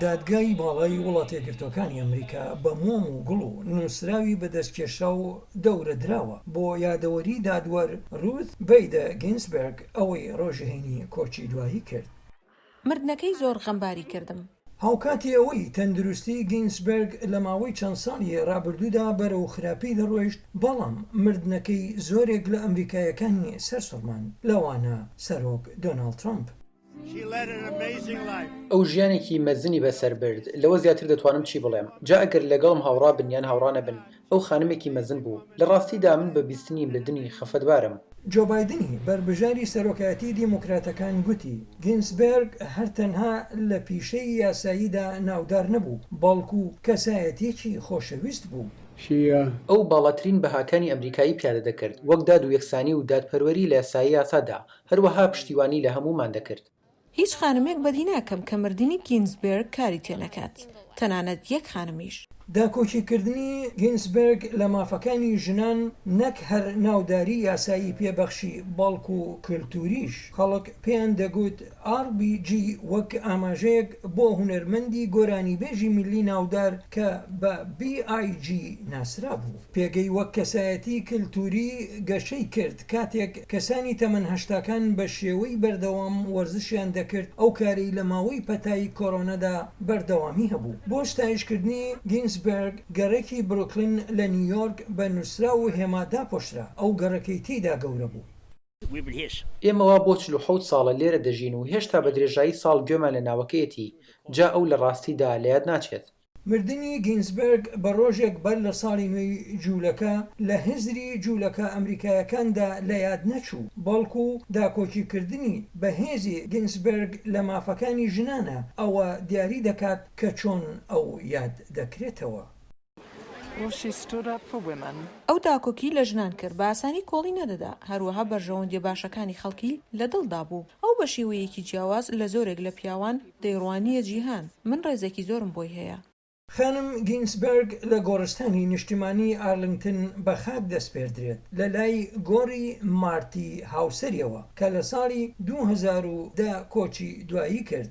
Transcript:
دادگای باڵای وڵاتە یەکگرتووەکانی ئەمریکا بە مۆم و گوڵ و نووسراوی بەدەستکێشا و دەورە دراوە بۆ یادەوەری دادوەر ڕوت بەیدە گینسبرگ ئەوەی ڕۆژهێنی کۆچی دوایی کرد. مردنەکەی زۆر غەمباری کردم. هاوکاتی ئەوەی تەندروستی گینسبرگ لە ماوەی چەند ساڵی ڕابردوودا بەرەو خراپەی دەڕۆیشت، بەڵام مردنەکەی زۆرێک لە ئەمریکایەکانی سەرسوڕمان لەوانە سەرۆک دۆناڵد ترامپ. ئەو ژیانێکی مەزنی بەسەر برد، لەوە زیاتر دەتوانم چی بڵێم. جا ئەگەر لەگەڵم هاوڕا بنیان هاوڕانە بن، ئەو خانمێکی مەزن بوو. لە ڕاستیدا من بە بیستنی مردنی خەفەتبارم. جۆ بایدنی بربژاری سەرۆکایەتی دیموکراتەکان گوتی گینسبرگ هەر تەنها لە پیشەی یاساییدا ناودار نەبوو، بەڵکو کەسایەتێکی خۆشەویست بوو. ئەو باڵاترین بەهاکانی ئەمریکایی پیادە دەکرد، وەک داد و یەکسانی و دادپەروەری لە یاسایی یاسادا، هەروەها پشتیوانی لە هەمومان دەکرد. هیچ خانمێک بەدی ناکەم کە مردنی گینسبرگ کاری تێنەکات، تەنانەت یەک خانمیش. داکۆچیکردنی گینسبرگ لە مافەکانی ژنان نەک هەر ناوداری یاسایی پێبەخشی بەڵکو و کللتوریش. خەڵک پێیان دەگوت RBG وەک ئاماژەیەک بۆ هونەرمەندی گۆرانیبێژی میلی ناودار کە بە BIG ناسرا بوو. پێگەی وەک کەسایەتی کللتوری گەشەی کرد کاتێک کەسانی تەمەن هەشتاکان بە شێوەی بەردەوام وەرزشیان دەکرد. ئەو کارەی لە ماوەی پەتایی کۆڕۆنەدا بەردەوامی هەبوو. بۆ ستایشکردنی گینسبرگ گەڕێکی بروکلین لە نیویۆرک بە نووسرا و هێمادا پۆشرا. ئەو گەڕەکەی تێیدا گەورە بوو. ئێمەوە بۆ 47 ساڵە لێرە دەژین و هێشتا بە درێژایی ساڵ گوێمان لە ناوەکەیەتی، جا ئەو لە ڕاستیدا لە یاد ناچێت. مردنی گینسبرگ بە ڕۆژێک بەر لە ساڵی نوێی جوولەکە لە هزری جوولەکە ئەمریکایەکاندا لە یاد نەچوو، بەڵکو داکۆچیکردنی بەهێزی گینسبرگ لە مافەکانی ژنانە ئەوە دیاری دەکات کە چۆن ئەو یاد دەکرێتەوە. ئەو داکۆکی لە ژنان کرد، بە ئاسانی کۆڵی نەدەدا، هەروەها بەرژەوەندی باشەکانی خەڵکی لە دڵدا بوو. ئەو بە شێوەیەکی جیاواز لە زۆرێک لە پیاوان دەیڕوانیە جیهان. من ڕێزێکی زۆرم بۆی هەیە. خانم گینسبرگ لە گۆڕستانی نیشتیمانی ئارلینگتن بە خاک دەستپێردرێت لە لای گۆڕی مارتی هاوسەریەوە کە لە ساڵی 2010 کۆچی دوایی کرد.